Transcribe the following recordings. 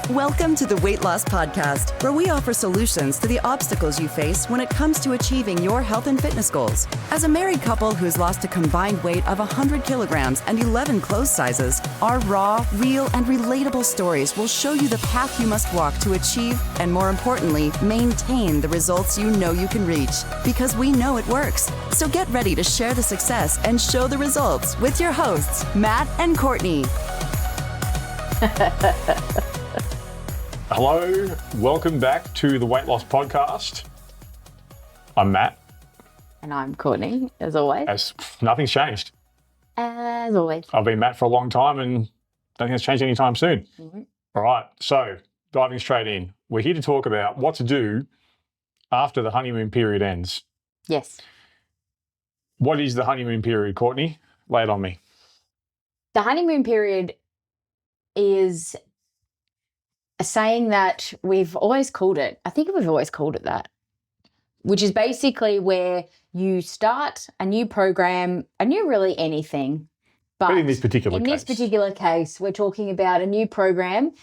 Welcome to the Weight Loss Podcast, where we offer solutions to the obstacles you face when it comes to achieving your health and fitness goals. As a married couple who's lost a combined weight of 100 kilograms and 11 clothes sizes, our raw, real, and relatable stories will show you the path you must walk to achieve and, more importantly, maintain the results you know you can reach. Because we know it works. So get ready to share the success and show the results with your hosts, Matt and Courtney. Hello, welcome back to the Weight Loss Podcast. I'm Matt. And I'm Courtney, as always. Nothing's changed. As always. I've been Matt for a long time and don't think it's changed anytime soon. Mm-hmm. All right, so diving straight in. We're here to talk about what to do after the honeymoon period ends. Yes. What is the honeymoon period, Courtney? Lay it on me. The honeymoon period is a saying that we've always called it. I think we've always called it that, which is basically where you start a new program, really anything. But in this particular case, we're talking about a new program,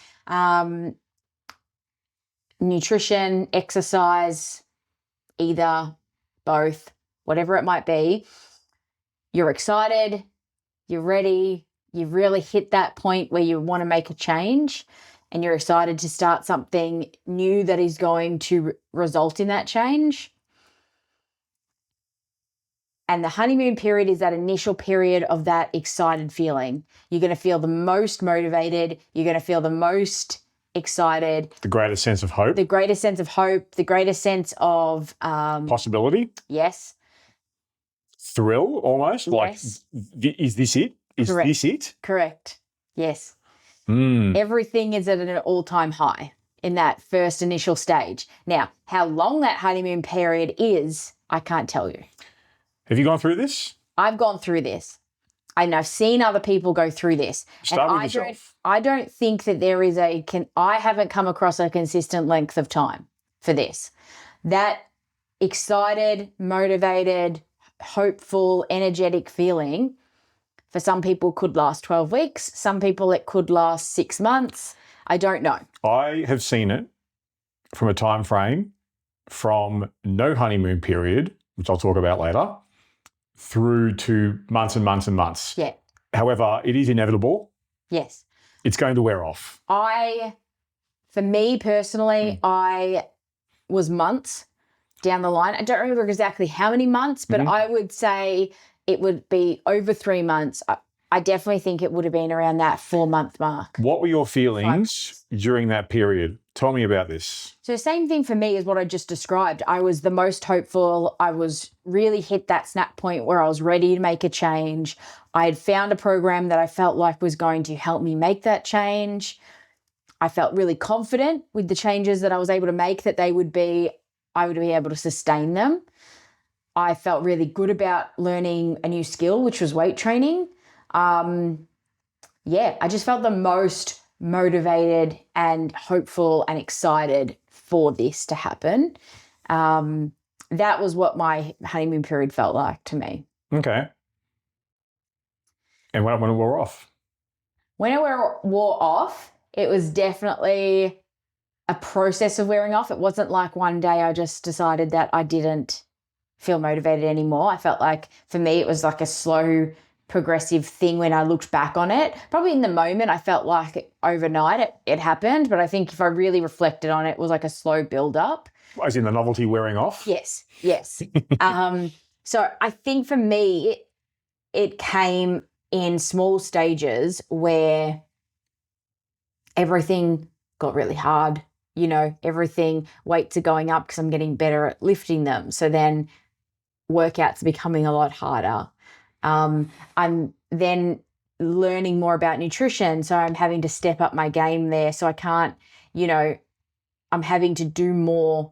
nutrition, exercise, either, both, whatever it might be. You're excited, you're ready, you've really hit that point where you want to make a change and you're excited to start something new that is going to result in that change. And the honeymoon period is that initial period of that excited feeling. You're going to feel the most motivated. You're going to feel the most excited. The greatest sense of hope. The greatest sense of hope. The greatest sense of... possibility. Yes. Thrill, almost. Yes. Like, is this it? Is Correct. This it? Correct. Yes. Mm. Everything is at an all-time high in that first initial stage. Now, how long that honeymoon period is, I can't tell you. Have you gone through this? I've gone through this. And I've seen other people go through this. Start with yourself. I don't think that there is I haven't come across a consistent length of time for this. That excited, motivated, hopeful, energetic feeling for some people could last 12 weeks. Some people it could last 6 months. I don't know. I have seen it from a time frame from no honeymoon period, which I'll talk about later, through to months and months and months. Yeah. However, it is inevitable. Yes. It's going to wear off. For me personally, I was months down the line. I don't remember exactly how many months, but I would say it would be over 3 months. I definitely think it would have been around that 4-month mark. What were your feelings during that period? Tell me about this. So same thing for me as what I just described. I was the most hopeful. I was really hit that snap point where I was ready to make a change. I had found a program that I felt like was going to help me make that change. I felt really confident with the changes that I was able to make that I would be able to sustain them. I felt really good about learning a new skill, which was weight training. I just felt the most motivated and hopeful and excited for this to happen. That was what my honeymoon period felt like to me. Okay. And when it wore off? When it wore off, it was definitely a process of wearing off. It wasn't like one day I just decided that I didn't feel motivated anymore. I felt like for me it was like a slow progressive thing when I looked back on it. Probably in the moment I felt like overnight it happened, but I think if I really reflected on it, it was like a slow build up. As in the novelty wearing off? Yes. So I think for me it came in small stages where everything got really hard. Weights are going up because I'm getting better at lifting them. So then workouts are becoming a lot harder. I'm then learning more about nutrition. So I'm having to step up my game there. So I can't, I'm having to do more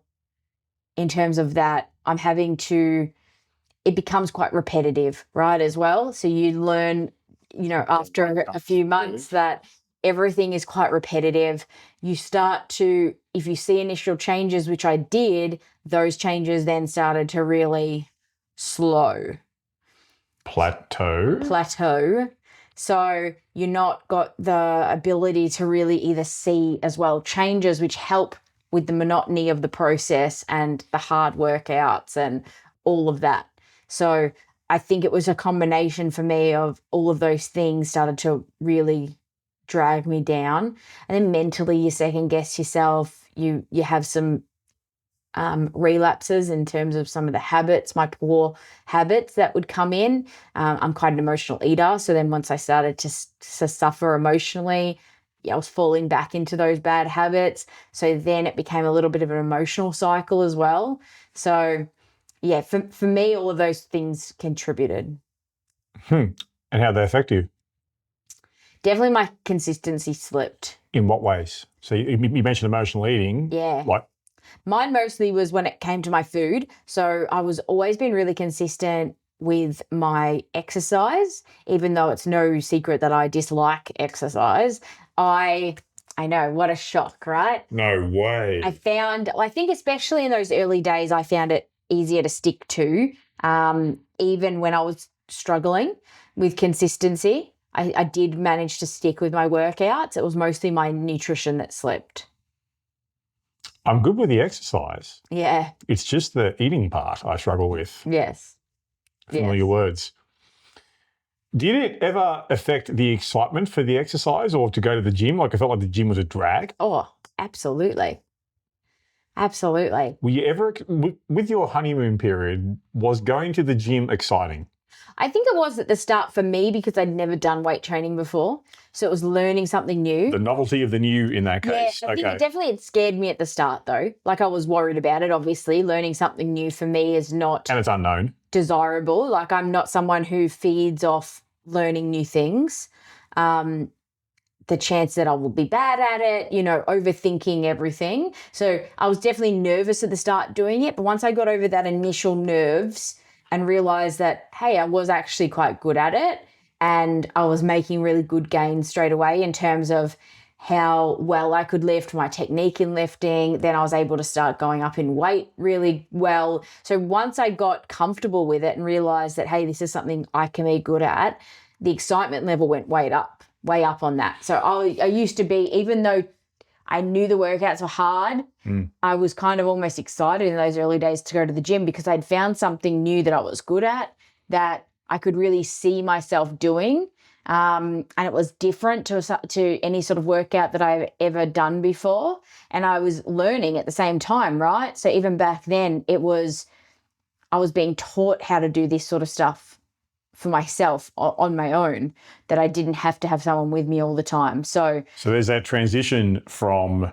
in terms of that. It becomes quite repetitive, right, as well. So you learn, after a few months that everything is quite repetitive. You start to, if you see initial changes, which I did, those changes then started to really slow. Plateau. So you're not got the ability to really either see as well changes which help with the monotony of the process and the hard workouts and all of that. So I think it was a combination for me of all of those things started to really drag me down. And then mentally you second guess yourself. You have some relapses in terms of some of the habits, my poor habits that would come in. I'm quite an emotional eater. So then once I started to suffer emotionally, I was falling back into those bad habits. So then it became a little bit of an emotional cycle as well. So yeah, for me, all of those things contributed. And how'd they affect you? Definitely my consistency slipped. In what ways? So you mentioned emotional eating. Yeah. Like, mine mostly was when it came to my food. So I was always been really consistent with my exercise, even though it's no secret that I dislike exercise. I know, what a shock, right? no way. I think especially in those early days, I found it easier to stick to, even when I was struggling with consistency. I did manage to stick with my workouts. It was mostly my nutrition that slipped. I'm good with the exercise. Yeah. It's just the eating part I struggle with. Yes. Familiar words. Did it ever affect the excitement for the exercise or to go to the gym? Like I felt like the gym was a drag. Oh, absolutely. Absolutely. Were you ever, with your honeymoon period, was going to the gym exciting? I think it was at the start for me because I'd never done weight training before. So it was learning something new. The novelty of the new in that case. Yeah, I think it definitely had scared me at the start though. Like I was worried about it, obviously. Learning something new for me is not... And it's unknown. ...desirable. Like I'm not someone who feeds off learning new things. The chance that I will be bad at it, overthinking everything. So I was definitely nervous at the start doing it. But once I got over that initial nerves and realized that, hey, I was actually quite good at it and I was making really good gains straight away in terms of how well I could lift, my technique in lifting, then I was able to start going up in weight really well. So once I got comfortable with it and realized that, hey, this is something I can be good at, the excitement level went way up on that. So I used to be, even though I knew the workouts were hard, I was kind of almost excited in those early days to go to the gym because I'd found something new that I was good at, that I could really see myself doing. And it was different to any sort of workout that I've ever done before. And I was learning at the same time, right? So even back then I was being taught how to do this sort of stuff for myself on my own, that I didn't have to have someone with me all the time. So there's that transition from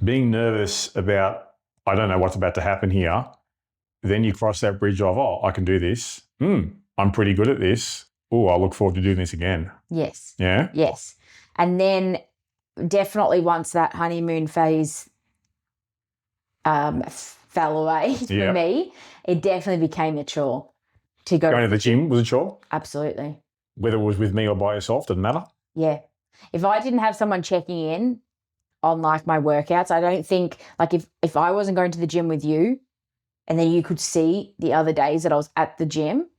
being nervous about, I don't know what's about to happen here. Then you cross that bridge of, oh, I can do this. I'm pretty good at this. Oh, I look forward to doing this again. Yes. Yeah? Yes. And then definitely once that honeymoon phase fell away for me, it definitely became a chore. Going to the gym was a chore? Absolutely. Whether it was with me or by yourself, doesn't matter? Yeah. If I didn't have someone checking in on like my workouts, I don't think, like if I wasn't going to the gym with you and then you could see the other days that I was at the gym,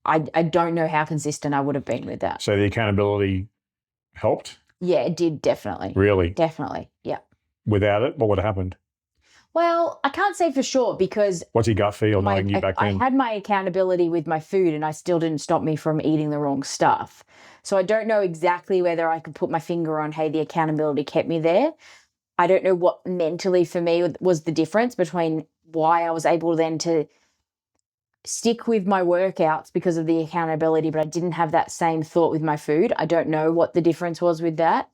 I don't know how consistent I would have been with that. So the accountability helped? Yeah, it did, definitely. Really? Definitely, yeah. Without it, what would have happened? Well, I can't say for sure because... What's your gut feel knowing you back then? I had my accountability with my food and I still didn't stop me from eating the wrong stuff. So I don't know exactly whether I could put my finger on, hey, the accountability kept me there. I don't know what mentally for me was the difference between why I was able then to stick with my workouts because of the accountability, but I didn't have that same thought with my food. I don't know what the difference was with that.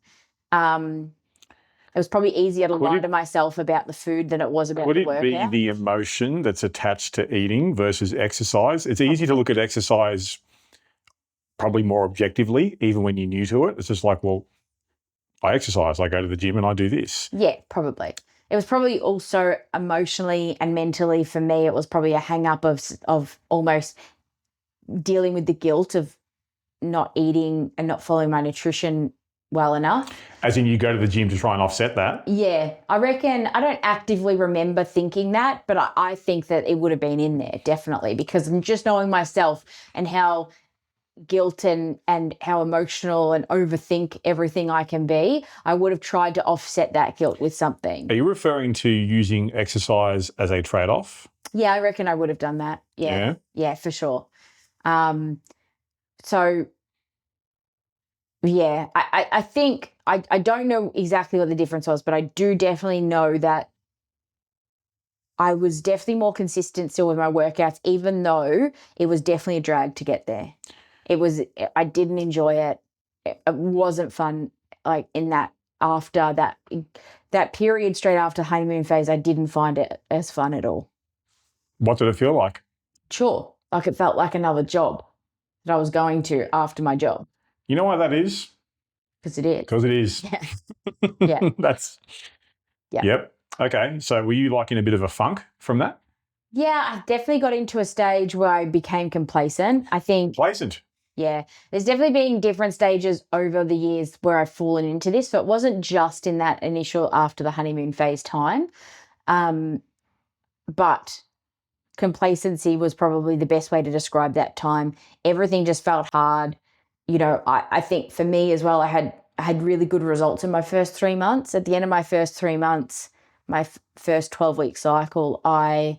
It was probably easier to lie to myself about the food than it was about the workout. Would it be the emotion that's attached to eating versus exercise? It's easy to look at exercise probably more objectively, even when you're new to it. It's just like, well, I exercise, I go to the gym and I do this. Yeah, probably. It was probably also emotionally and mentally for me, it was probably a hang up of almost dealing with the guilt of not eating and not following my nutrition well enough. As in you go to the gym to try and offset that? Yeah. I reckon, I don't actively remember thinking that, but I think that it would have been in there, definitely, because I'm just knowing myself and how guilt and how emotional and overthink everything I can be, I would have tried to offset that guilt with something. Are you referring to using exercise as a trade-off? Yeah, I reckon I would have done that. Yeah. Yeah, for sure. So yeah, I think I don't know exactly what the difference was, but I do definitely know that I was definitely more consistent still with my workouts, even though it was definitely a drag to get there. I didn't enjoy it. It wasn't fun. Like in that, after that period straight after honeymoon phase, I didn't find it as fun at all. What did it feel like? Sure. Like it felt like another job that I was going to after my job. You know why that is? Because it is. Because it is. Yeah. Yeah. Yeah. Yep. Okay. So were you like in a bit of a funk from that? Yeah, I definitely got into a stage where I became complacent. I think. Complacent. Yeah. There's definitely been different stages over the years where I've fallen into this. So it wasn't just in that initial after the honeymoon phase time. But complacency was probably the best way to describe that time. Everything just felt hard. You know, I think for me as well, I had really good results in my first 3 months. At the end of my first 3 months, my first 12-week cycle, I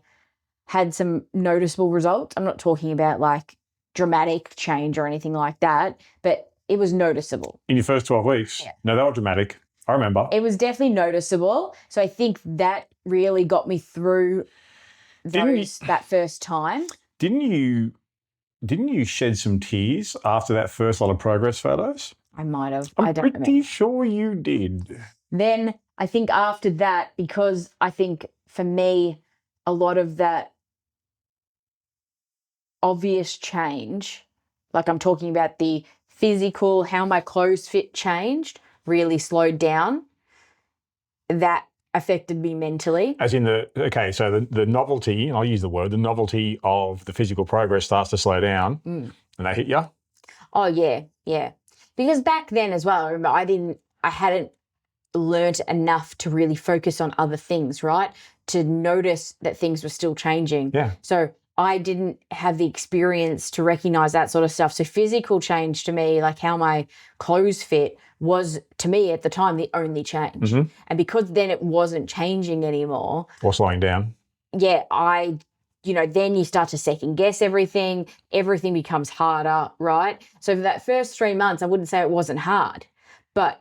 had some noticeable results. I'm not talking about like dramatic change or anything like that, but it was noticeable. In your first 12 weeks? Yeah. No, they were dramatic. I remember. It was definitely noticeable. So I think that really got me through that first time. Didn't you shed some tears after that first lot of progress photos? I might have. I'm I don't pretty remember. sure you did. Then I think after that, because I think for me, a lot of that obvious change, like I'm talking about the physical, how my clothes fit changed, really slowed down. That affected me mentally. As in so the novelty, and I'll use the word, the novelty of the physical progress starts to slow down and that hit you? Oh, yeah, yeah. Because back then as well, I remember I hadn't learnt enough to really focus on other things, right? To notice that things were still changing. Yeah. So I didn't have the experience to recognize that sort of stuff. So physical change to me, like how my clothes fit, was to me at the time the only change. Mm-hmm. And because then it wasn't changing anymore. Or slowing down. Yeah, then you start to second guess everything. Everything becomes harder, right? So for that first 3 months, I wouldn't say it wasn't hard, but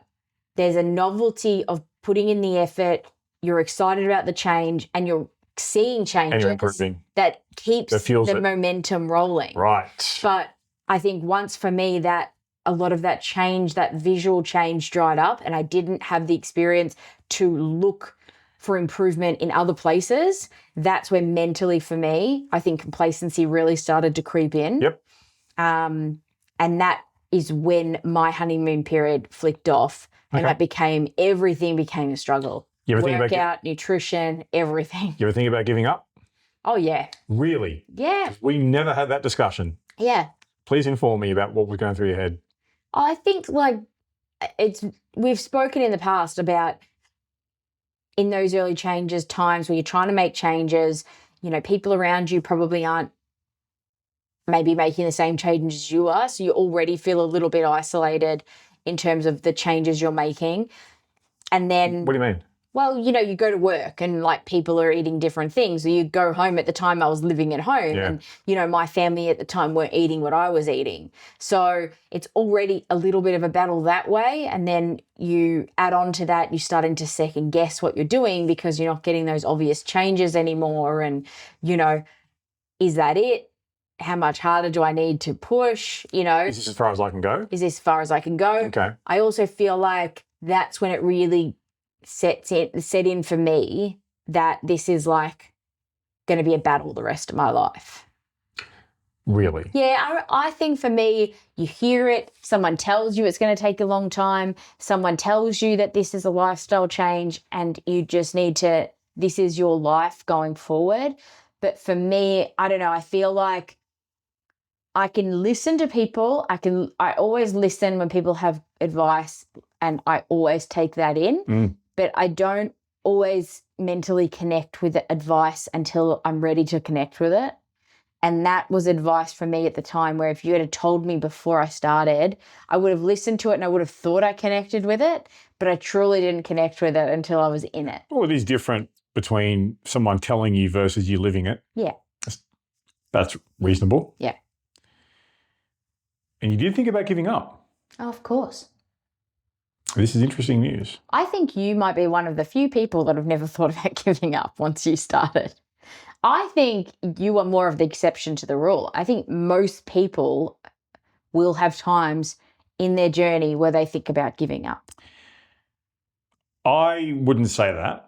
there's a novelty of putting in the effort. You're excited about the change and you're seeing changes. And you're improving. That keeps the momentum rolling. Right. But I think once for me that a lot of that change, that visual change dried up and I didn't have the experience to look for improvement in other places, that's where mentally for me, I think complacency really started to creep in. Yep. And that is when my honeymoon period flicked off and everything became a struggle. You ever Workout, think about nutrition, everything. You ever think about giving up? Oh, yeah. Really? Yeah. We never had that discussion. Yeah. Please inform me about what was going through your head. I think we've spoken in the past about in those early changes, times where you're trying to make changes, people around you probably aren't maybe making the same changes as you are. So you already feel a little bit isolated in terms of the changes you're making. And then... What do you mean? Well, you go to work and like people are eating different things. Or you go home. At the time I was living at home and, my family at the time weren't eating what I was eating. So it's already a little bit of a battle that way. And then you add on to that, you're starting to second guess what you're doing because you're not getting those obvious changes anymore. And, is that it? How much harder do I need to push? Is this as far as I can go? Is this as far as I can go? Okay. I also feel like that's when it really set in for me that this is like going to be a battle the rest of my life. Really? Yeah, I think for me, you hear it, someone tells you it's going to take a long time, someone tells you that this is a lifestyle change and you just need to, this is your life going forward. But for me, I don't know, I feel like I can listen to people. I always listen when people have advice and I always take that in. But I don't always mentally connect with the advice until I'm ready to connect with it. And that was advice from me at the time, where if you had told me before I started, I would have listened to it and I would have thought I connected with it, but I truly didn't connect with it until I was in it. Well, it is different between someone telling you versus you living it. Yeah. That's reasonable. Yeah. And you did think about giving up. Oh, of course. This is interesting news. I think you might be one of the few people that have never thought about giving up once you started. I think you are more of the exception to the rule. I think most people will have times in their journey where they think about giving up. I wouldn't say that.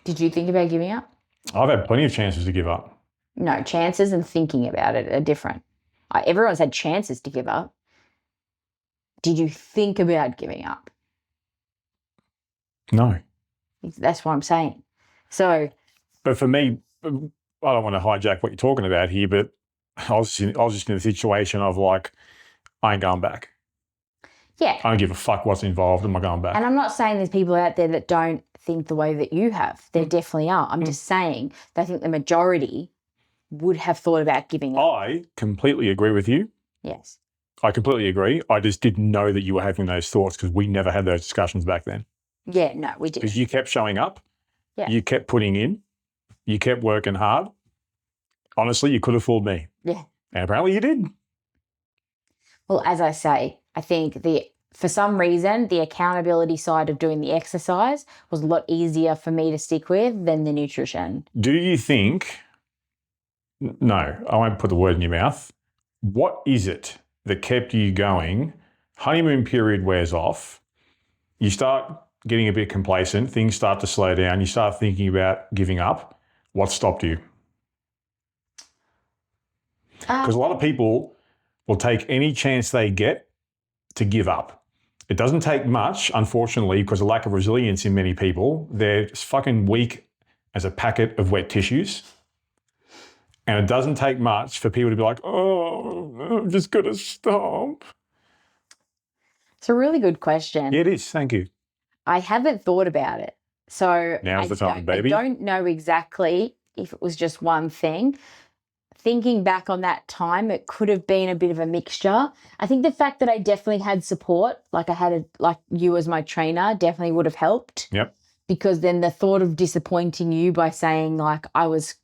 Did you think about giving up? I've had plenty of chances to give up. No, chances and thinking about it are different. Everyone's had chances to give up. Did you think about giving up? No. That's what I'm saying. So, but for me, I don't want to hijack what you're talking about here, but I was just in a situation of like, I ain't going back. Yeah. I don't give a fuck what's involved. Am I going back? And I'm not saying there's people out there that don't think the way that you have. There definitely are. I'm just saying that I think the majority would have thought about giving up. I completely agree with you. Yes. I completely agree. I just didn't know that you were having those thoughts because we never had those discussions back then. Yeah, no, we did. Because you kept showing up. Yeah. You kept putting in. You kept working hard. Honestly, you could have fooled me. Yeah. And apparently you did. Well, as I say, I think for some reason, the accountability side of doing the exercise was a lot easier for me to stick with than the nutrition. Do you think, no, I won't put the word in your mouth. What is it that kept you going? Honeymoon period wears off. You start getting a bit complacent. Things start to slow down. You start thinking about giving up. What stopped you? Because a lot of people will take any chance they get to give up. It doesn't take much, unfortunately, because of lack of resilience in many people. They're fucking weak as a packet of wet tissues. And it doesn't take much for people to be like, oh, I'm just going to stop. It's a really good question. Yeah, it is. Thank you. I haven't thought about it. So Now's the time, baby. I don't know exactly if it was just one thing. Thinking back on that time, it could have been a bit of a mixture. I think the fact that I definitely had support, like I had like you as my trainer, definitely would have helped. Yep. Because then the thought of disappointing you by saying like I was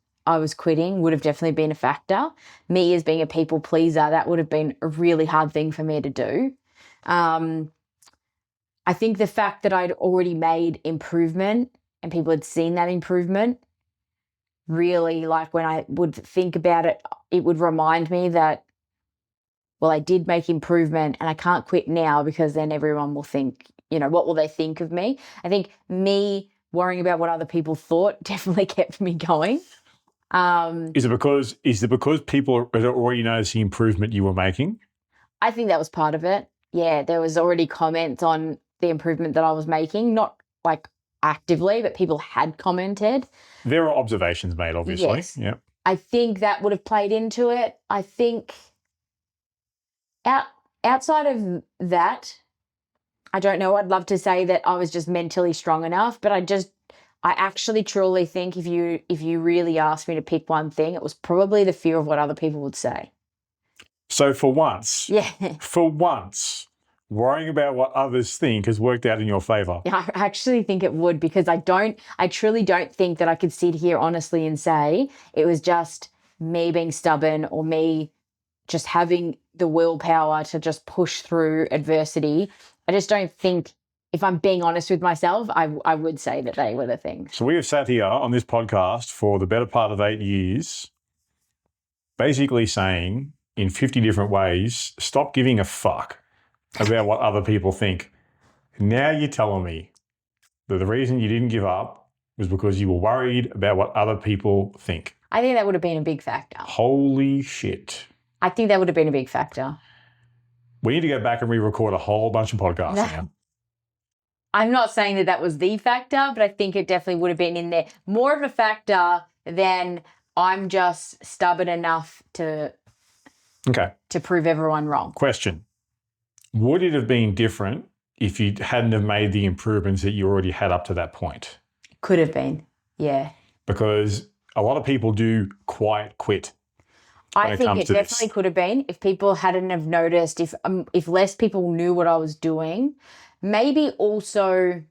quitting would have definitely been a factor. Me as being a people pleaser, that would have been a really hard thing for me to do. I think the fact that I'd already made improvement and people had seen that improvement, really, like when I would think about it, it would remind me that, well, I did make improvement and I can't quit now because then everyone will think, what will they think of me? I think me worrying about what other people thought definitely kept me going. Is it because people had already noticed the improvement you were making? I think that was part of it. Yeah, there was already comments on the improvement that I was making, not like actively, but people had commented. There are observations made, obviously. Yes. Yeah. I think that would have played into it. I think outside of that, I don't know. I'd love to say that I was just mentally strong enough, but I actually truly think if you really asked me to pick one thing, it was probably the fear of what other people would say. So for once, worrying about what others think has worked out in your favor. Yeah, I actually think it would, because I truly don't think that I could sit here honestly and say it was just me being stubborn or me just having the willpower to just push through adversity. I just don't think, if I'm being honest with myself, I would say that they were the things. So we have sat here on this podcast for the better part of 8 years, basically saying in 50 different ways, stop giving a fuck about what other people think. Now you're telling me that the reason you didn't give up was because you were worried about what other people think. I think that would have been a big factor. Holy shit. I think that would have been a big factor. We need to go back and re-record a whole bunch of podcasts now. I'm not saying that was the factor, but I think it definitely would have been in there. More of a factor than I'm just stubborn enough to prove everyone wrong. Question. Would it have been different if you hadn't have made the improvements that you already had up to that point? Could have been, yeah. Because a lot of people do quiet quit. I think it definitely could have been if people hadn't have noticed, if less people knew what I was doing. Maybe also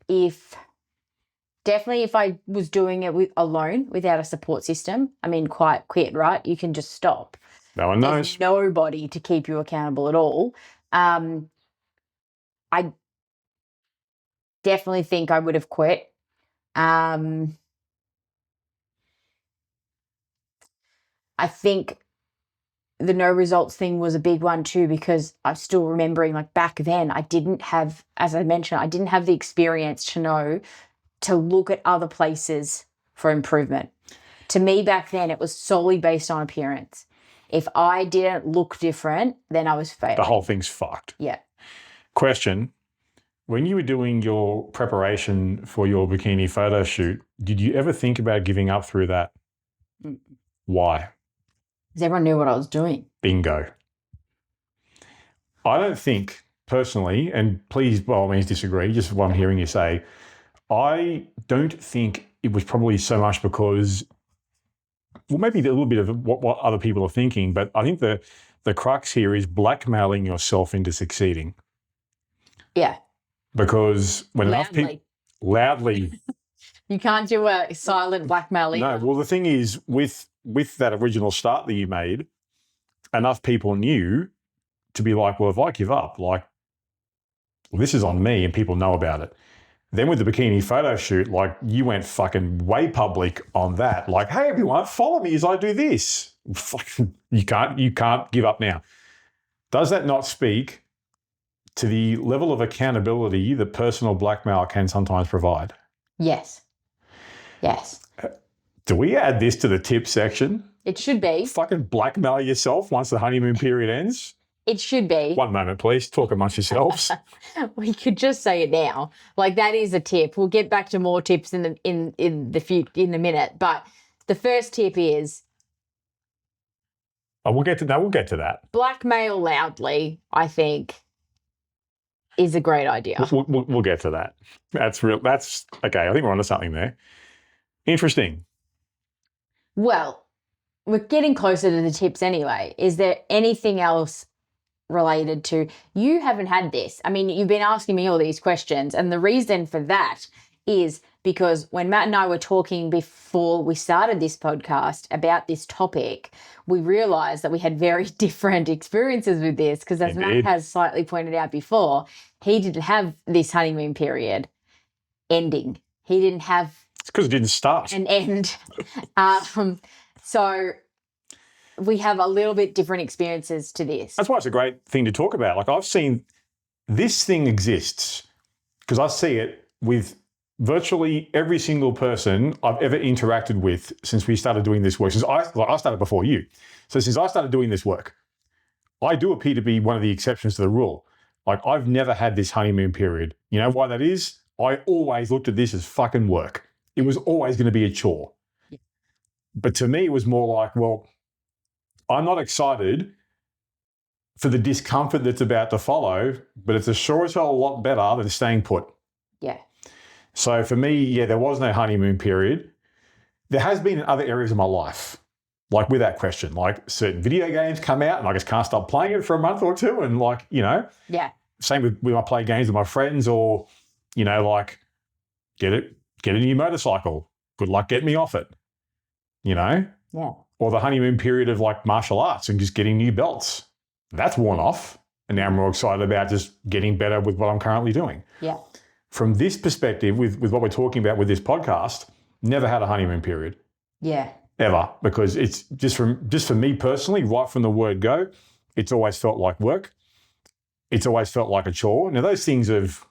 if I was doing it alone without a support system. I mean, quite quit, right? You can just stop. No one knows. There's nobody to keep you accountable at all. I definitely think I would have quit. I think the no results thing was a big one too, because I'm still remembering, like, back then I didn't have, as I mentioned, I didn't have the experience to know to look at other places for improvement. To me back then, it was solely based on appearance. If I didn't look different, then I was failing. The whole thing's fucked. Yeah. Question. When you were doing your preparation for your bikini photo shoot, did you ever think about giving up through that? Why? Because everyone knew what I was doing. Bingo. I don't think, personally, and please by all means disagree, just what I'm hearing you say, I don't think it was probably so much because, well, maybe a little bit of what other people are thinking, but I think the crux here is blackmailing yourself into succeeding. Yeah. Because when enough people loudly, you can't do a silent blackmail either. No, well, the thing is, with that original start that you made, enough people knew to be like, well, if I give up, like, well, this is on me and people know about it. Then with the bikini photo shoot, like, you went fucking way public on that. Like, hey, everyone, follow me as I do this. Fucking, you can't give up now. Does that not speak to the level of accountability that personal blackmail can sometimes provide? Yes. Yes. Do we add this to the tip section? It should be. Fucking blackmail yourself once the honeymoon period ends? It should be. One moment, please. Talk amongst yourselves. We could just say it now. Like, that is a tip. We'll get back to more tips in a minute. But the first tip is, we'll get to that. Blackmail loudly, I think, is a great idea. We'll get to that. That's real. That's okay. I think we're onto something there. Interesting. Well, we're getting closer to the tips anyway. Is there anything else related to, you haven't had this? I mean, you've been asking me all these questions, and the reason for that is because when Matt and I were talking before we started this podcast about this topic, we realized that we had very different experiences with this, because as Matt has slightly pointed out before, he didn't have this honeymoon period ending. He didn't have... It's because it didn't start. An end. So we have a little bit different experiences to this. That's why it's a great thing to talk about. Like, I've seen this thing exists because I see it with virtually every single person I've ever interacted with since we started doing this work. Since I started before you. So since I started doing this work, I do appear to be one of the exceptions to the rule. Like, I've never had this honeymoon period. You know why that is? I always looked at this as fucking work. It was always going to be a chore. Yeah. But to me, it was more like, well, I'm not excited for the discomfort that's about to follow, but it's a sure as hell a lot better than staying put. Yeah. So for me, yeah, there was no honeymoon period. There has been in other areas of my life, like with that question, like certain video games come out and I just can't stop playing it for a month or two. And like, you know, yeah. Same with when I play games with my friends, or, you know, like get a new motorcycle. Good luck getting me off it, you know? Yeah. Or the honeymoon period of like martial arts and just getting new belts. That's worn off. And now I'm more excited about just getting better with what I'm currently doing. Yeah. From this perspective, with what we're talking about with this podcast, never had a honeymoon period. Yeah. Ever. Because it's just for me personally, right from the word go, it's always felt like work. It's always felt like a chore. Now, those things have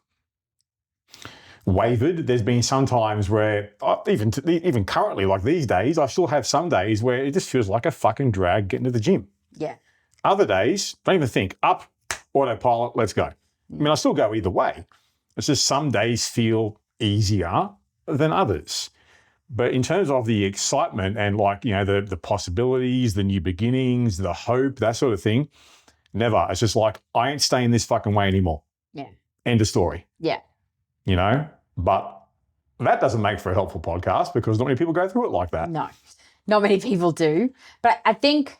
wavered. There's been some times where, even currently, like these days, I still have some days where it just feels like a fucking drag getting to the gym. Yeah. Other days, don't even think, up, autopilot, let's go. I mean, I still go either way. It's just some days feel easier than others. But in terms of the excitement and like, you know, the possibilities, the new beginnings, the hope, that sort of thing, never. It's just like, I ain't staying this fucking way anymore. Yeah. End of story. Yeah. You know, but that doesn't make for a helpful podcast because not many people go through it like that. No. Not many people do. But I think,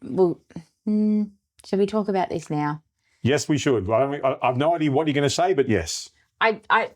well, should we talk about this now? Yes, we should. I've no idea what you're going to say, but yes.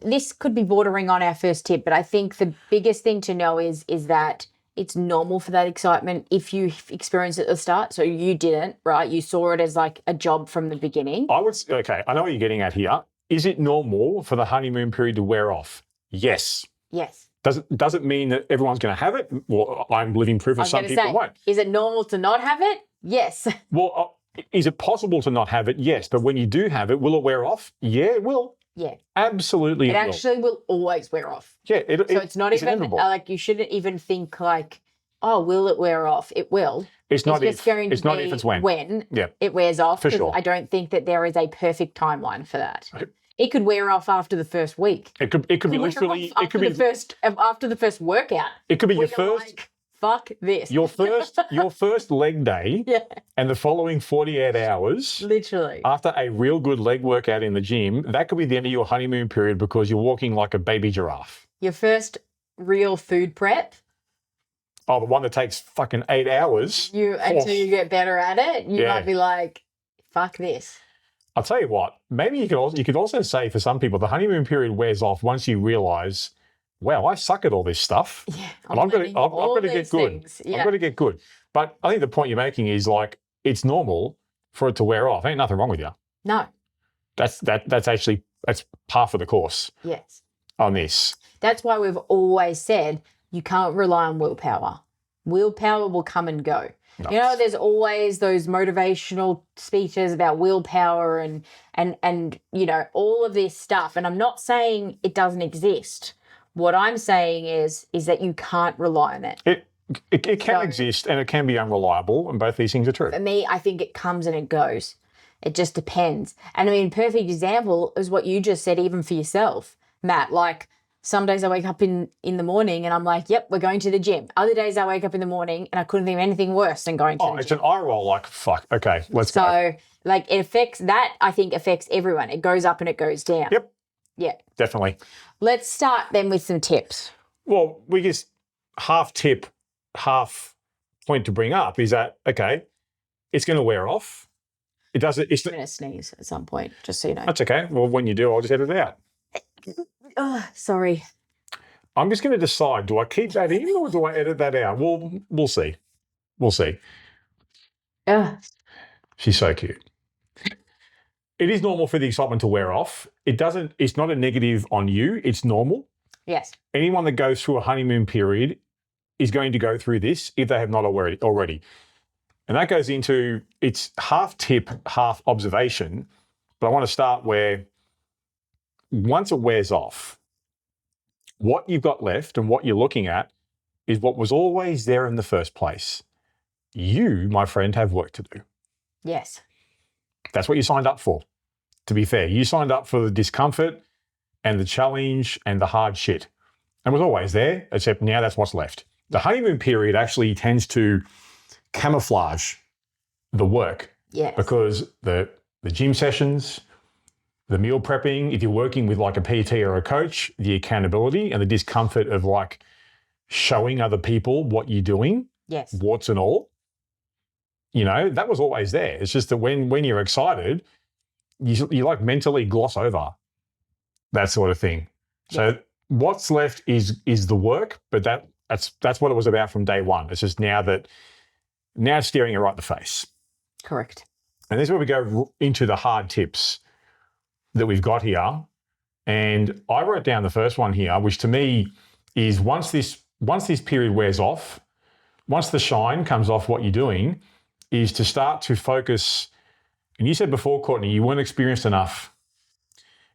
This could be bordering on our first tip, but I think the biggest thing to know is that it's normal for that excitement if you experience it at the start. So you didn't, right? You saw it as like a job from the beginning. I know what you're getting at here. Is it normal for the honeymoon period to wear off? Yes. Yes. Does it mean that everyone's going to have it? Well, I'm living proof of some people won't. Is it normal to not have it? Yes. Well, is it possible to not have it? Yes. But when you do have it, will it wear off? Yeah, it will. Yeah. Absolutely. It actually will always wear off. Yeah. So it's not even inevitable. like you shouldn't even think like, oh, will it wear off? It will. It's not if. It's not if, it's when. When yeah. it wears off. For sure. I don't think that there is a perfect timeline for that. It could wear off after the first week. It could be literally. It could be after the first workout. It could be your first. Like, fuck this. Your first leg day. Yeah. And the following 48 hours. Literally. After a real good leg workout in the gym, that could be the end of your honeymoon period because you're walking like a baby giraffe. Your first real food prep. Oh, the one that takes fucking 8 hours. Until you get better at it, you might be like, fuck this. I'll tell you what, maybe you could also say for some people, the honeymoon period wears off once you realise, wow, I suck at all this stuff. Yeah, and I've got to get good. Yeah. I've got to get good. But I think the point you're making is like, it's normal for it to wear off. Ain't nothing wrong with you. No. That's par for the course. Yes. On this. That's why we've always said you can't rely on willpower. Willpower will come and go. No. You know, there's always those motivational speeches about willpower and you know, all of this stuff. And I'm not saying it doesn't exist. What I'm saying is that you can't rely on it. It can exist and it can be unreliable, and both these things are true. For me, I think it comes and it goes. It just depends. And I mean, perfect example is what you just said, even for yourself, Matt. Like, some days I wake up in the morning and I'm like, yep, we're going to the gym. Other days I wake up in the morning and I couldn't think of anything worse than going to the gym. It's an eye roll, like, fuck, okay, let's go. So, like, I think affects everyone. It goes up and it goes down. Yep. Yeah. Definitely. Let's start then with some tips. Well, we just half tip, half point to bring up is that, okay, it's going to wear off. It doesn't. I'm going to sneeze at some point, just so you know. That's okay. Well, when you do, I'll just edit it out. Oh, sorry. I'm just going to decide, do I keep that in or do I edit that out? We'll see. We'll see. She's so cute. It is normal for the excitement to wear off. It's not a negative on you. It's normal. Yes. Anyone that goes through a honeymoon period is going to go through this if they have not already. And that goes into, it's half tip, half observation. But I want to start where once it wears off, what you've got left and what you're looking at is what was always there in the first place. You, my friend, have work to do. Yes. That's what you signed up for. To be fair, you signed up for the discomfort and the challenge and the hard shit. And it was always there, except now that's what's left. The honeymoon period actually tends to camouflage the work. Yes. Because the gym sessions, the meal prepping, if you're working with like a PT or a coach, the accountability and the discomfort of like showing other people what you're doing, yes, warts and all, you know, that was always there. It's just that when you're excited, you like mentally gloss over that sort of thing. So what's left is the work, but that's what it was about from day one. It's just now it's staring you right in the face. Correct. And this is where we go into the hard tips that we've got here. And I wrote down the first one here, which to me is once this period wears off, once the shine comes off what you're doing, is to start to focus. And you said before, Courtney, you weren't experienced enough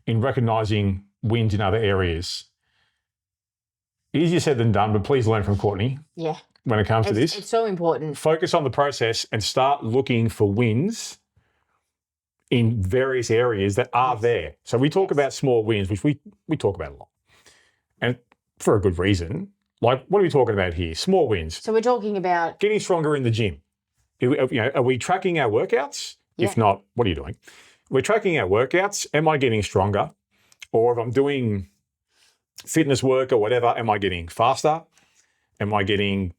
in recognizing wins in other areas. Easier said than done, but please learn from Courtney. Yeah. When it comes to this. It's so important. Focus on the process and start looking for wins in various areas that are there. So we talk about small wins, which we talk about a lot. And for a good reason. Like, what are we talking about here? Small wins. So we're talking about getting stronger in the gym. Are we tracking our workouts? Yeah. If not, what are you doing? We're tracking our workouts. Am I getting stronger? Or if I'm doing fitness work or whatever, am I getting faster? Am I getting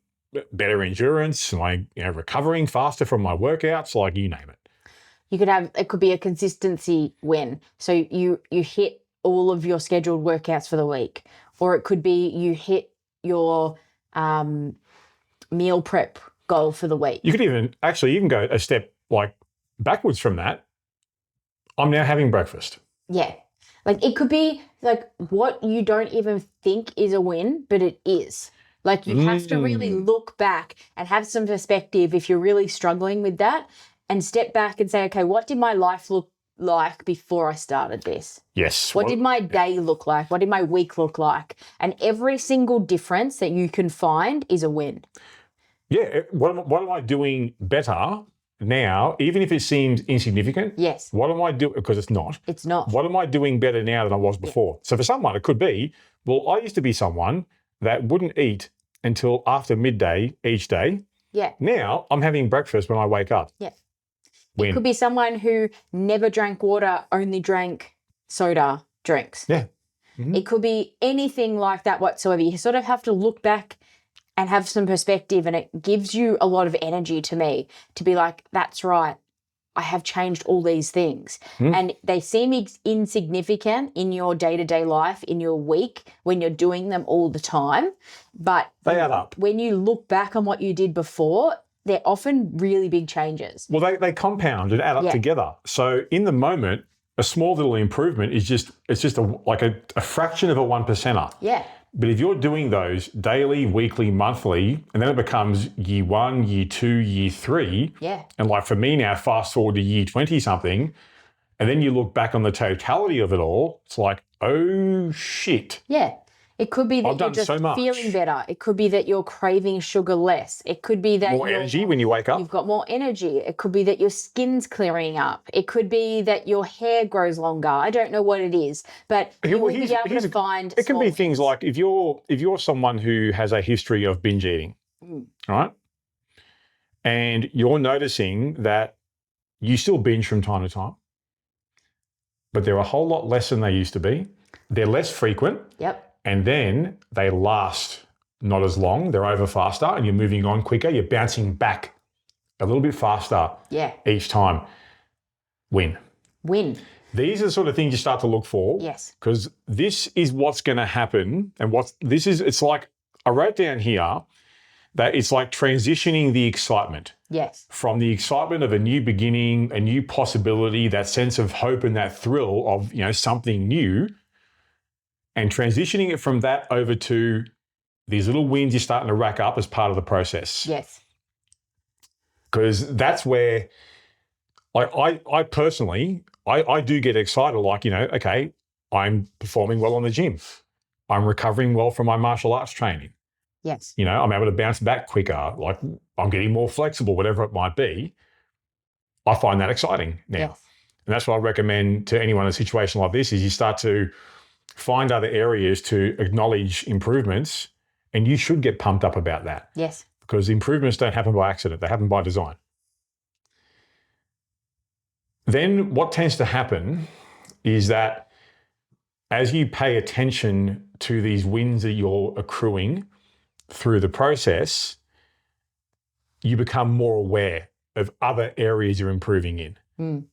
better endurance? Am I recovering faster from my workouts? Like, you name it. It could be a consistency win. So you hit all of your scheduled workouts for the week, or it could be you hit your meal prep goal for the week. You could even go a step like backwards from that. I'm now having breakfast. Yeah. Like it could be like what you don't even think is a win, but it is. Like you have to really look back and have some perspective if you're really struggling with that, and step back and say, okay, what did my life look like before I started this? Yes. What did my day look like? What did my week look like? And every single difference that you can find is a win. Yeah. What am I doing better now, even if it seems insignificant? Yes. What am I doing? Because it's not. It's not. What am I doing better now than I was before? Yeah. So for someone, it could be, well, I used to be someone that wouldn't eat until after midday each day. Yeah. Now I'm having breakfast when I wake up. Yeah. It could be someone who never drank water, only drank soda drinks. Yeah. Mm-hmm. It could be anything like that whatsoever. You sort of have to look back and have some perspective, and it gives you a lot of energy to me to be like, that's right, I have changed all these things. And they seem insignificant in your day-to-day life, in your week, when you're doing them all the time. But they add up. When you look back on what you did before, they're often really big changes. Well, they compound and add up together. So in the moment, a small little improvement is just a fraction of a 1%er. Yeah. But if you're doing those daily, weekly, monthly, and then it becomes year 1, year 2, year 3. Yeah. And like for me now, fast forward to year 20 something, and then you look back on the totality of it all, it's like, oh shit. Yeah. It could be that you're just feeling better. It could be that you're craving sugar less. It could be that more energy when you wake up. You've got more energy. It could be that your skin's clearing up. It could be that your hair grows longer. I don't know what it is, but you will be able to find. It can be things like if you're someone who has a history of binge eating, right? And you're noticing that you still binge from time to time, but they're a whole lot less than they used to be. They're less frequent. Yep. And then they last not as long. They're over faster and you're moving on quicker. You're bouncing back a little bit faster each time. Win. These are the sort of things you start to look for. Yes. Because this is what's going to happen. And it's like, I wrote down here that it's like transitioning the excitement. Yes. From the excitement of a new beginning, a new possibility, that sense of hope and that thrill of, something new, and transitioning it from that over to these little wins you're starting to rack up as part of the process. Yes. Because that's where, like, I personally, I do get excited, like, okay, I'm performing well on the gym. I'm recovering well from my martial arts training. Yes. I'm able to bounce back quicker, like I'm getting more flexible, whatever it might be. I find that exciting now. Yes. And that's what I recommend to anyone in a situation like this is you start to find other areas to acknowledge improvements, and you should get pumped up about that. Yes. Because improvements don't happen by accident. They happen by design. Then what tends to happen is that as you pay attention to these wins that you're accruing through the process, you become more aware of other areas you're improving in.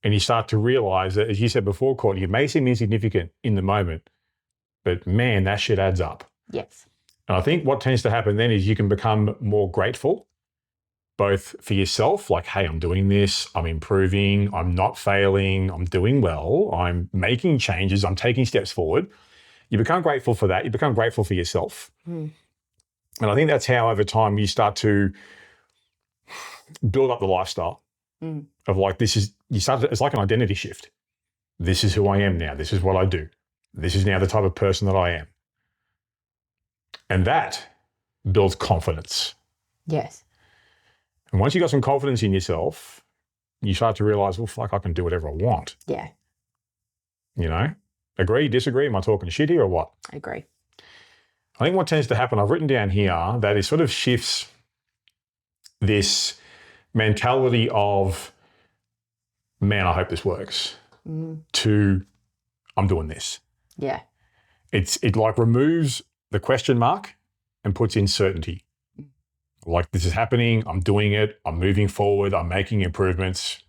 And you start to realize that, as you said before, Courtney, it may seem insignificant in the moment, but man, that shit adds up. Yes. And I think what tends to happen then is you can become more grateful, both for yourself, like, hey, I'm doing this, I'm improving, I'm not failing, I'm doing well, I'm making changes, I'm taking steps forward. You become grateful for that. You become grateful for yourself. And I think that's how over time you start to build up the lifestyle of like, it's like an identity shift. This is who I am now. This is what I do. This is now the type of person that I am. And that builds confidence. Yes. And once you got some confidence in yourself, you start to realize, well, fuck, I can do whatever I want. Yeah. Agree, disagree? Am I talking shit here or what? I agree. I think what tends to happen, I've written down here, that it sort of shifts this mentality of, man, I hope this works, to I'm doing this. Like, this is happening. I'm doing it. I'm moving forward. I'm making improvements.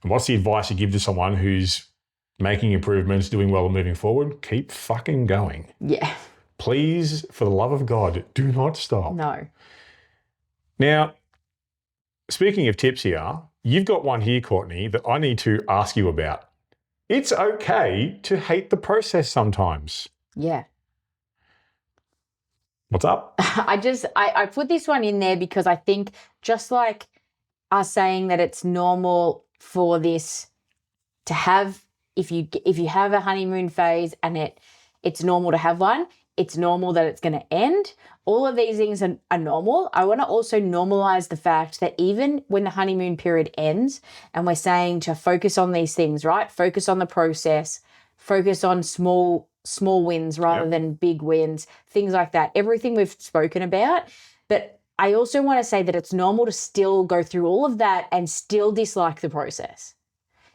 And what's the advice you give to someone who's making improvements, doing well and moving forward? Keep fucking going. Yeah. Please, for the love of God, do not stop. No. Now, speaking of tips here, you've got one here, Courtney, that I need to ask you about. It's okay to hate the process sometimes. Yeah. What's up? I put this one in there because I think just like us saying that it's normal for this to have, if you have a honeymoon phase and it's normal to have one, it's normal that it's going to end. All of these things are normal. I want to also normalize the fact that even when the honeymoon period ends and we're saying to focus on these things, right? Focus on the process, focus on small wins rather than big wins, things like that. Everything we've spoken about. But I also want to say that it's normal to still go through all of that and still dislike the process.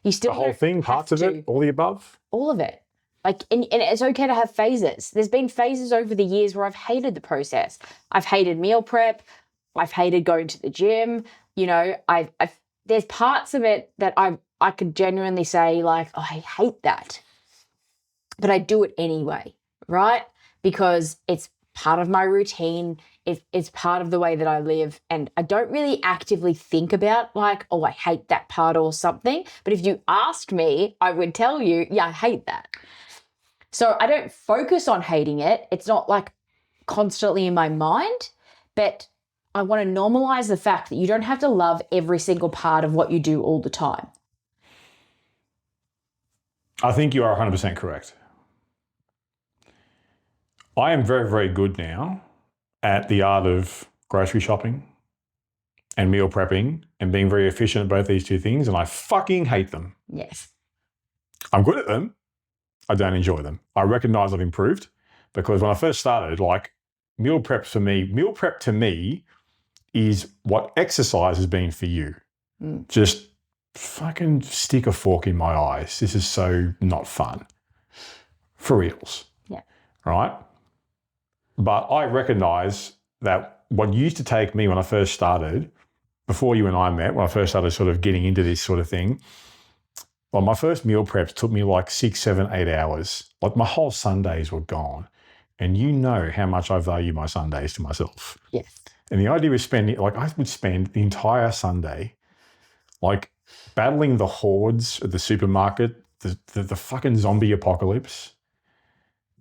You still The whole thing, parts of it, all the above? All of it. Like, and it's okay to have phases. There's been phases over the years where I've hated the process. I've hated meal prep. I've hated going to the gym. You know, there's parts of it that I could genuinely say, like, oh, I hate that. But I do it anyway, right? Because it's part of my routine. It's part of the way that I live. And I don't really actively think about like, oh, I hate that part or something. But if you asked me, I would tell you, yeah, I hate that. So I don't focus on hating it. It's not like constantly in my mind, but I want to normalize the fact that you don't have to love every single part of what you do all the time. I think you are 100% correct. I am very, very good now at the art of grocery shopping and meal prepping and being very efficient at both these two things, and I fucking hate them. Yes. I'm good at them. I don't enjoy them. I recognize I've improved because when I first started, like meal prep to me is what exercise has been for you. Just fucking stick a fork in my eyes. This is so not fun. For reals. Yeah. Right? But I recognize that what used to take me when I first started, before you and I met, when I first started sort of getting into this sort of thing, well, my first meal preps took me like 6, 7, 8 hours. Like my whole Sundays were gone. And you know how much I value my Sundays to myself. Yes. And the idea of spending, like I would spend the entire Sunday like battling the hordes at the supermarket, the fucking zombie apocalypse.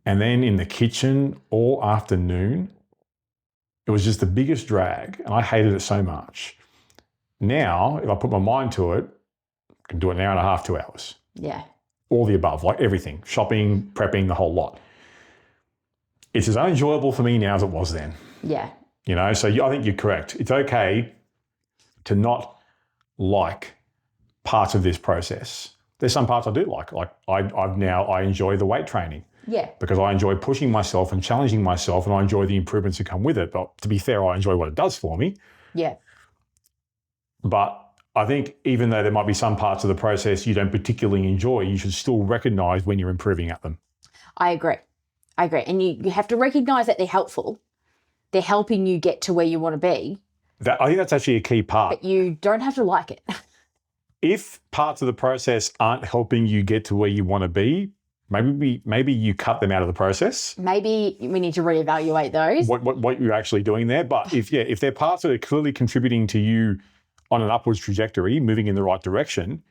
And then in the kitchen all afternoon, it was just the biggest drag. And I hated it so much. Now, if I put my mind to it, I can do it an hour and a half, 2 hours. Yeah. All the above, like everything, shopping, prepping, the whole lot. It's as unenjoyable for me now as it was then. Yeah. You know, so I think you're correct. It's okay to not like parts of this process. There's some parts I do like. Like I enjoy the weight training. Yeah. Because I enjoy pushing myself and challenging myself, and I enjoy the improvements that come with it. But to be fair, I enjoy what it does for me. Yeah. But I think even though there might be some parts of the process you don't particularly enjoy, you should still recognize when you're improving at them. I agree. And you have to recognize that they're helpful. They're helping you get to where you want to be. I think that's actually a key part. But you don't have to like it. If parts of the process aren't helping you get to where you want to be, maybe you cut them out of the process. Maybe we need to reevaluate those. What you're actually doing there. But if they're parts that are clearly contributing to you on an upwards trajectory, moving in the right direction,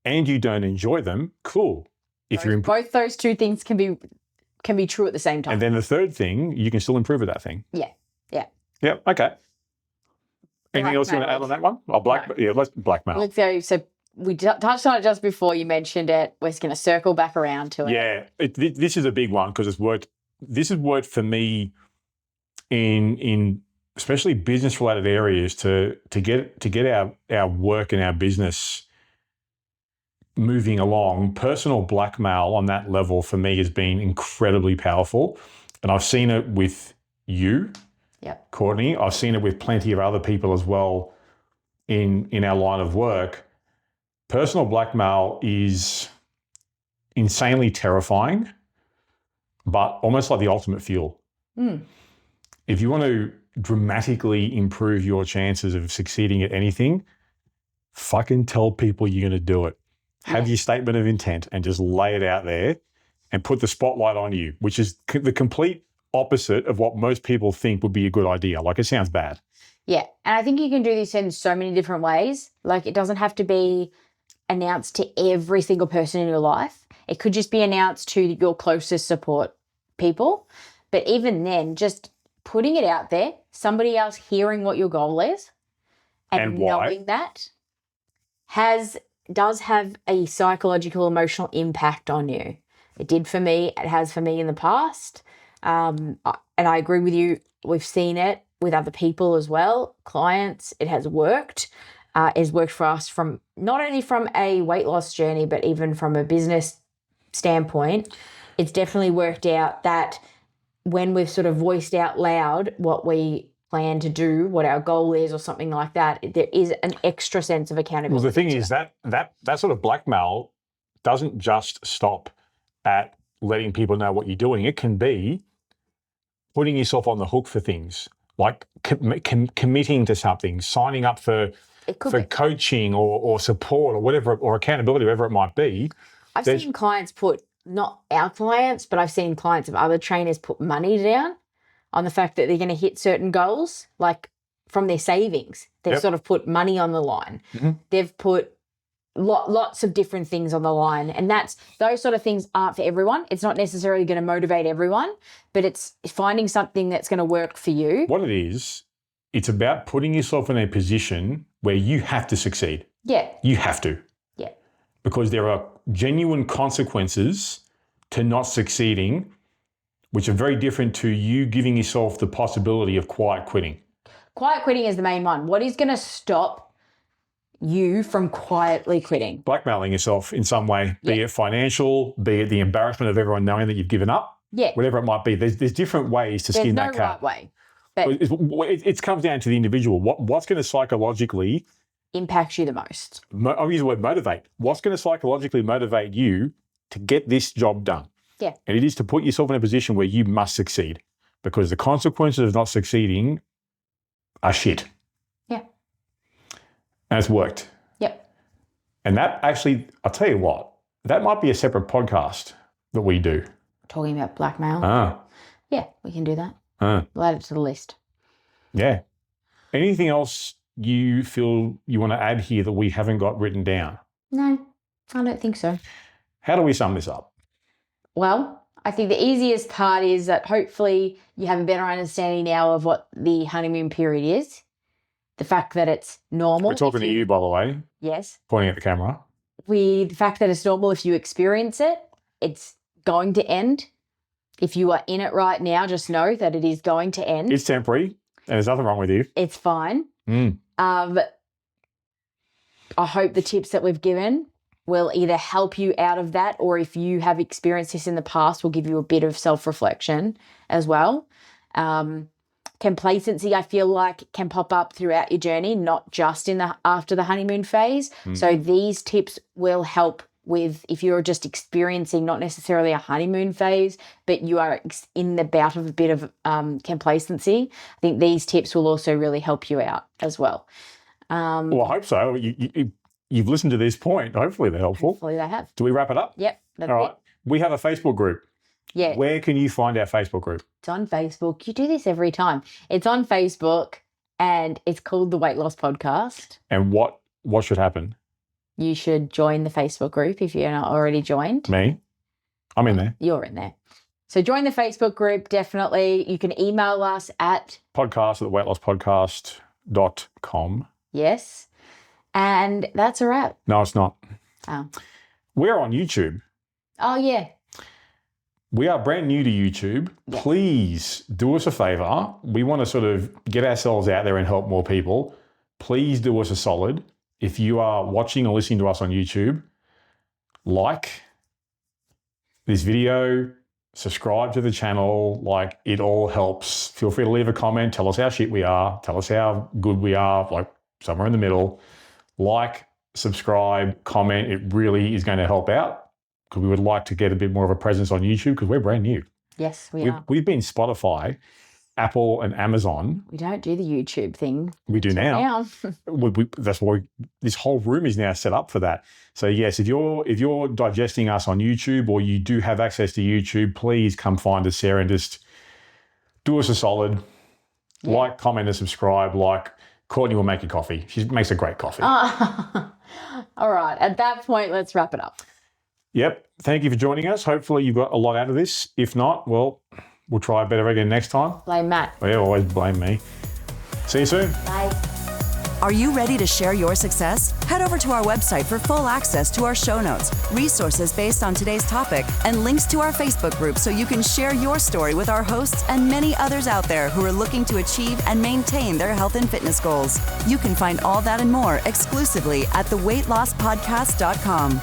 and you don't enjoy them, cool. Both those two things can be true at the same time. And then the third thing, you can still improve at that thing. Yeah. Yeah. Okay. Anything else you want to add on that one? Let's blackmail. Let's go. So we touched on it just before you mentioned it. We're just going to circle back around to it. Yeah. This is a big one because this has worked for me in especially business related areas to get our work and our business moving along. Personal blackmail on that level for me has been incredibly powerful. And I've seen it with you, Courtney. I've seen it with plenty of other people as well in our line of work. Personal blackmail is insanely terrifying, but almost like the ultimate fuel. If you want to dramatically improve your chances of succeeding at anything, fucking tell people you're going to do it. Have your statement of intent and just lay it out there and put the spotlight on you, which is the complete opposite of what most people think would be a good idea. Like, it sounds bad. Yeah. And I think you can do this in so many different ways. Like, it doesn't have to be announced to every single person in your life. It could just be announced to your closest support people. But even then, just putting it out there, somebody else hearing what your goal is and knowing that does have a psychological, emotional impact on you. It did for me. It has for me in the past. And I agree with you. We've seen it with other people as well, clients. It has worked. It's worked for us from not only from a weight loss journey, but even from a business standpoint. It's definitely worked out that when we've sort of voiced out loud what we plan to do, what our goal is or something like that, there is an extra sense of accountability. Well, the thing is that sort of blackmail doesn't just stop at letting people know what you're doing. It can be putting yourself on the hook for things, like committing to something, signing up for coaching or support or whatever, or accountability, whatever it might be. I've seen clients put, not our clients, but I've seen clients of other trainers put money down on the fact that they're going to hit certain goals, like from their savings. They've sort of put money on the line. Mm-hmm. They've put lots of different things on the line. And those sort of things aren't for everyone. It's not necessarily going to motivate everyone, but it's finding something that's going to work for you. What it is, it's about putting yourself in a position where you have to succeed. Yeah. You have to. Yeah. Because there are genuine consequences to not succeeding, which are very different to you giving yourself the possibility of quiet quitting. Quiet quitting is the main one. What is going to stop you from quietly quitting? Blackmailing yourself in some way, be it financial, be it the embarrassment of everyone knowing that you've given up, whatever it might be. There's different ways to skin that cat. There's no right way. But it comes down to the individual. What's going to psychologically impact you the most? I'll use the word motivate. What's going to psychologically motivate you to get this job done? Yeah. And it is to put yourself in a position where you must succeed, because the consequences of not succeeding are shit. Yeah. And it's worked. Yep. And that actually, I'll tell you what, that might be a separate podcast that we do. Talking about blackmail? Yeah, we can do that. We'll add it to the list. Yeah. Anything else you feel you want to add here that we haven't got written down? No, I don't think so. How do we sum this up? Well, I think the easiest part is that hopefully you have a better understanding now of what the honeymoon period is. The fact that it's normal. We're talking to you, by the way. Yes. Pointing at the camera. The fact that it's normal if you experience it, it's going to end. If you are in it right now, just know that it is going to end. It's temporary, and there's nothing wrong with you. It's fine. I hope the tips that we've given will either help you out of that, or if you have experienced this in the past, will give you a bit of self-reflection as well. Complacency, I feel like, can pop up throughout your journey, not just after the honeymoon phase. So these tips will help with if you're just experiencing not necessarily a honeymoon phase, but you are in the bout of a bit of complacency. I think these tips will also really help you out as well. Well, I hope so. You've listened to this point. Hopefully they're helpful. Hopefully they have. Do we wrap it up? Yep. All right. We have a Facebook group. Yeah. Where can you find our Facebook group? It's on Facebook. You do this every time. It's on Facebook and it's called the Weight Loss Podcast. And what should happen? You should join the Facebook group if you're not already joined. Me? I'm in there. You're in there. So join the Facebook group, definitely. You can email us at podcast@weightlosspodcast.com. Yes. And that's a wrap. No, it's not. Oh. We're on YouTube. Oh, yeah. We are brand new to YouTube. Yeah. Please do us a favor. We want to sort of get ourselves out there and help more people. Please do us a solid. If you are watching or listening to us on YouTube, like this video, subscribe to the channel. Like, it all helps. Feel free to leave a comment. Tell us how shit we are. Tell us how good we are, like somewhere in the middle. Like, subscribe, comment. It really is going to help out, because we would like to get a bit more of a presence on YouTube, because we're brand new. Yes, we are. We've been Spotify Apple and Amazon. We don't do the YouTube thing. We do now. That's why this whole room is now set up for that. So yes, if you're digesting us on YouTube, or you do have access to YouTube, please come find us there and just do us a solid. Yeah. Like, comment, and subscribe. Like, Courtney will make you coffee. She makes a great coffee. All right. At that point, let's wrap it up. Yep. Thank you for joining us. Hopefully you got a lot out of this. If not, well, we'll try better again next time. Blame Matt. Yeah, always blame me. See you soon. Bye. Are you ready to share your success? Head over to our website for full access to our show notes, resources based on today's topic, and links to our Facebook group so you can share your story with our hosts and many others out there who are looking to achieve and maintain their health and fitness goals. You can find all that and more exclusively at theweightlosspodcast.com.